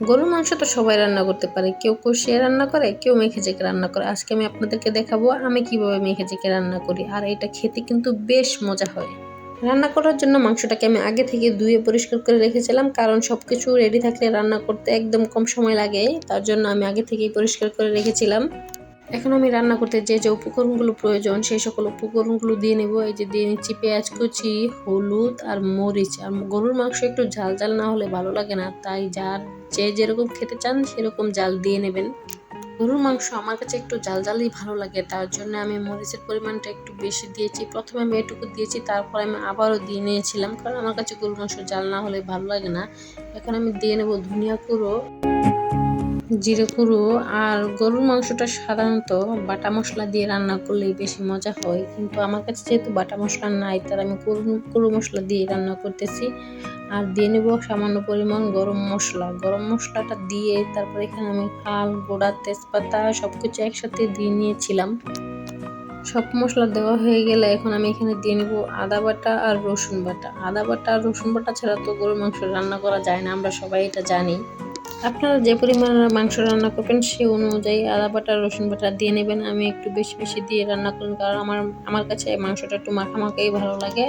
গরুর মাংস তো সবাই রান্না করতে পারে। কেউ কষিয়ে রান্না করে, কেউ মেখে চেখে রান্না করে। আজকে আমি আপনাদেরকে দেখাবো আমি কিভাবে মেখে চেখে রান্না করি। আর এটা খেতে কিন্তু বেশ মজা হয়। রান্না করার জন্য মাংসটাকে আমি আগে থেকে ধুয়ে পরিষ্কার করে রেখেছিলাম, কারণ সবকিছু রেডি থাকলে রান্না করতে একদম কম সময় লাগে। তার জন্য আমি আগে থেকেই পরিষ্কার করে রেখেছিলাম। এখন আমি রান্না করতে যে উপকরণগুলো প্রয়োজন সেই সকল উপকরণগুলো দিয়ে নেব। এই যে দিয়ে নিচ্ছি পেঁয়াজ কুচি, হলুদ আর মরিচ। আর গরুর মাংস একটু ঝাল ঝাল না হলে ভালো লাগে না, তাই যে যেরকম খেতে চান সেরকম ঝাল দিয়ে নেবেন। গরুর মাংস আমার কাছে একটু ঝাল ঝালই ভালো লাগে, তার জন্য আমি মরিচের পরিমাণটা একটু বেশি দিয়েছি। প্রথমে আমি এটুকু দিয়েছি, তারপর আমি আবারও দিয়ে নিয়েছিলাম, কারণ আমার কাছে গরুর মাংস ঝাল না হলে ভালো লাগে না। এখন আমি দিয়ে নেব ধনিয়া গুঁড়ো, জিরে গুঁড়ো। আর গরুর মাংসটা সাধারণত বাটা মশলা দিয়ে রান্না করলেই বেশি মজা হয়, কিন্তু আমার কাছে যেহেতু বাটা মশলা নাই, তার আমি গরুর মশলা দিয়ে রান্না করতেছি। আর দিয়ে নেব সামান্য পরিমাণ গরম মশলা। গরম মশলাটা দিয়ে তারপর এখানে আমি হাল গোড়া তেজপাতা সবকিছু একসাথে দিয়ে নিয়েছিলাম। সব মশলা দেওয়া হয়ে গেলে এখন আমি এখানে দিয়ে নেব আদা বাটা আর রসুন বাটা। আদা বাটা আর রসুন বাটা ছাড়া তো গরুর মাংস রান্না করা যায় না, আমরা সবাই এটা জানি। আপনারা যে পরিমাণে মাংস রান্না করবেন সেই অনুযায়ী আদা বাটা রসুন বাটা দিয়ে নেবেন। আমি একটু বেশি বেশি দিয়ে রান্না করি, কারণ আমার কাছে মাংসটা একটু মাখামাখাই ভালো লাগে।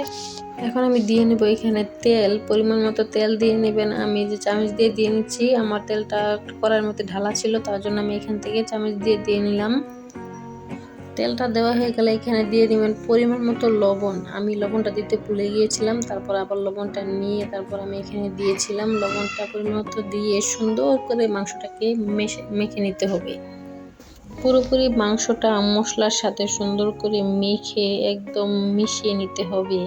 এখন আমি দিয়ে নেব এখানে তেল, পরিমাণ মতো তেল দিয়ে নেবেন। আমি যে চামচ দিয়ে নিচ্ছি, আমার তেলটা কড়াইয়ের মধ্যে ঢালা ছিল, তার জন্য আমি এখান থেকে চামচ দিয়ে নিলাম। তেলটা দেওয়া হয়ে গেলে এখানে দিয়ে দিবেন পরিমাণ মতো লবণ। আমি লবণটা দিতে ভুলে গিয়েছিলাম, তারপর আবার লবণটা নিয়ে তারপর আমি এখানে দিয়েছিলাম। লবণটা পরিমাণ মতো দিয়ে সুন্দর করে মাংসটাকে মেখে নিতে হবে। পুরোপুরি মাংসটা মশলার সাথে সুন্দর করে মেখে একদম মিশিয়ে নিতে হবে।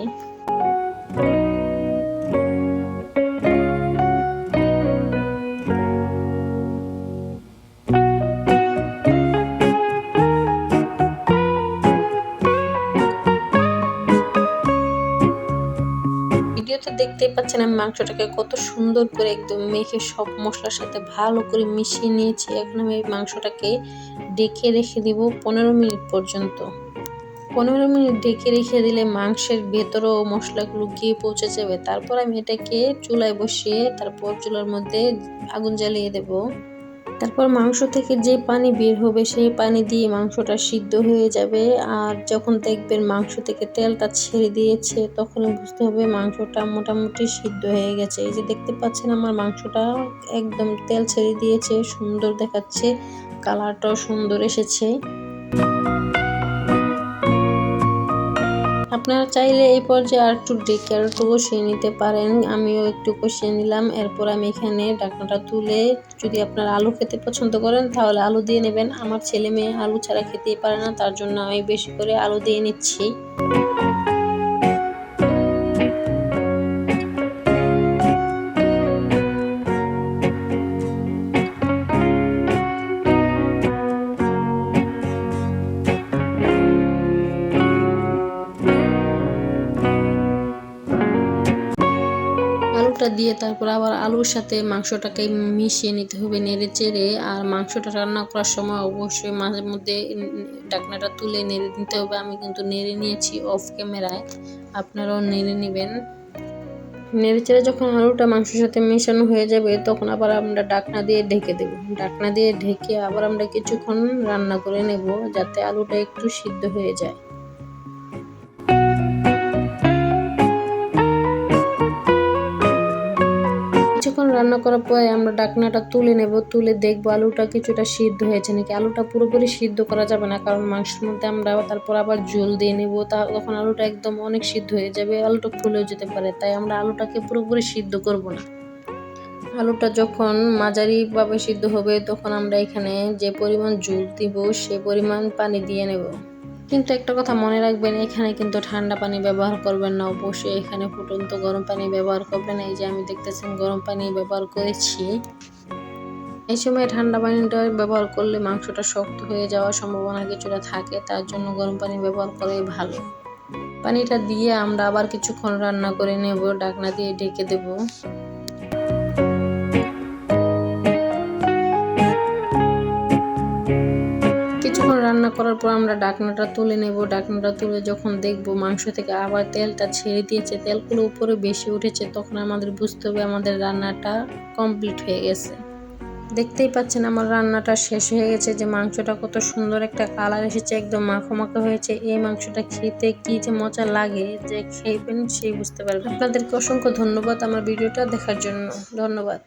ভিডিওতে দেখতেই পাচ্ছেন আমি মাংসটাকে কত সুন্দর করে একদম মেখে সব মশলার সাথে ভালো করে মিশিয়ে নিয়েছি। এখন আমি এই মাংসটাকে ঢেকে রেখে দিব 15 মিনিট পর্যন্ত। 15 মিনিট ঢেকে রেখে দিলে মাংসের ভেতরেও মশলাগুলো গিয়ে পৌঁছে যাবে। তারপর আমি এটাকে চুলায় বসিয়ে তারপর চুলার মধ্যে আগুন জ্বালিয়ে দেব। তারপর মাংস থেকে যে পানি বের হবে সেই পানি দিয়ে মাংসটা সিদ্ধ হয়ে যাবে। আর যখন দেখবেন মাংস থেকে তেলটা ছেড়ে দিয়েছে, তখনই বুঝতে হবে মাংসটা মোটামুটি সিদ্ধ হয়ে গেছে। এই যে দেখতে পাচ্ছেন আমার মাংসটা একদম তেল ছেড়ে দিয়েছে, সুন্দর দেখাচ্ছে, কালারটাও সুন্দর এসেছে। আপনারা চাইলে এই পর্যায়ে আর একটু ডেকে আর একটু কষিয়ে নিতে পারেন। আমিও একটু কষিয়ে নিলাম। এরপর আমি এখানে ঢাকনাটা তুলে, যদি আপনারা আলু খেতে পছন্দ করেন তাহলে আলু দিয়ে নেবেন। আমার ছেলে মেয়ে আলু ছাড়া খেতেই পারে না, তার জন্য আমি বেশি করে আলু দিয়ে নিচ্ছি। আলুটা দিয়ে তারপর আবার আলুর সাথে মাংসটাকে মিশিয়ে নিতে হবে নেড়ে চেড়ে। আর মাংসটা রান্না করার সময় অবশ্যই মাঝে মধ্যে ঢাকনাটা তুলে নেড়ে নিতে হবে। আমি কিন্তু নেড়ে নিয়েছি অফ ক্যামেরায়, আপনারাও নেড়ে নেবেন। নেড়ে চেড়ে যখন আলুটা মাংসের সাথে মেশানো হয়ে যাবে, তখন আবার আমরা ঢাকনা দিয়ে ঢেকে দেব। ঢাকনা দিয়ে ঢেকে আবার আমরা কিছুক্ষণ রান্না করে নেব, যাতে আলুটা একটু সিদ্ধ হয়ে যায়। কিছুক্ষণ রান্না করার পরে আমরা ঢাকনাটা তুলে নেব। তুলে দেখবো আলুটা কিছুটা সিদ্ধ হয়েছে নাকি। আলুটা পুরোপুরি সিদ্ধ করা যাবে না, কারণ মাংসের মধ্যে আমরা তারপর আবার ঝোল দিয়ে নেব, তখন আলুটা একদম অনেক সিদ্ধ হয়ে যাবে, আলুটা ফুলেও যেতে পারে। তাই আমরা আলুটাকে পুরোপুরি সিদ্ধ করব না। আলুটা যখন মাঝারিভাবে সিদ্ধ হবে, তখন আমরা এখানে যে পরিমাণ ঝোল দিব সেই পরিমাণ পানি দিয়ে নেব। কিন্তু একটা কথা মনে রাখবেন, এখানে কিন্তু ঠান্ডা পানি ব্যবহার করবেন না, অবশ্যই এখানে ফুটন্ত গরম পানি ব্যবহার করবেন। এই যে আমি দেখতেছেন গরম পানি ব্যবহার করেছি। এই সময় ঠান্ডা পানিটা ব্যবহার করলে মাংসটা শক্ত হয়ে যাওয়ার সম্ভাবনা কিছুটা থাকে, তার জন্য গরম পানি ব্যবহার করাই ভালো। পানিটা দিয়ে আমরা আবার কিছুক্ষণ রান্না করে নেব, ঢাকনা দিয়ে ঢেকে দেব। কিছুক্ষণ রান্না করার পর আমরা ঢাকনাটা তুলে নেব। ঢাকনাটা তুলে যখন দেখব মাংস থেকে আবার তেলটা ছেড়ে দিয়েছে, তেলগুলো উপরে বেশি উঠেছে, তখন আমাদের বুঝতে হবে আমাদের রান্নাটা কমপ্লিট হয়ে গেছে। দেখতেই পাচ্ছেন আমার রান্নাটা শেষ হয়ে গেছে, যে মাংসটা কত সুন্দর একটা কালার এসেছে, একদম মাখো মাখো হয়েছে। এই মাংসটা খেতে কি যে মজা লাগে, যে খেবেন সেই বুঝতে পারবেন। আপনাদেরকে অসংখ্য ধন্যবাদ আমার ভিডিওটা দেখার জন্য। ধন্যবাদ।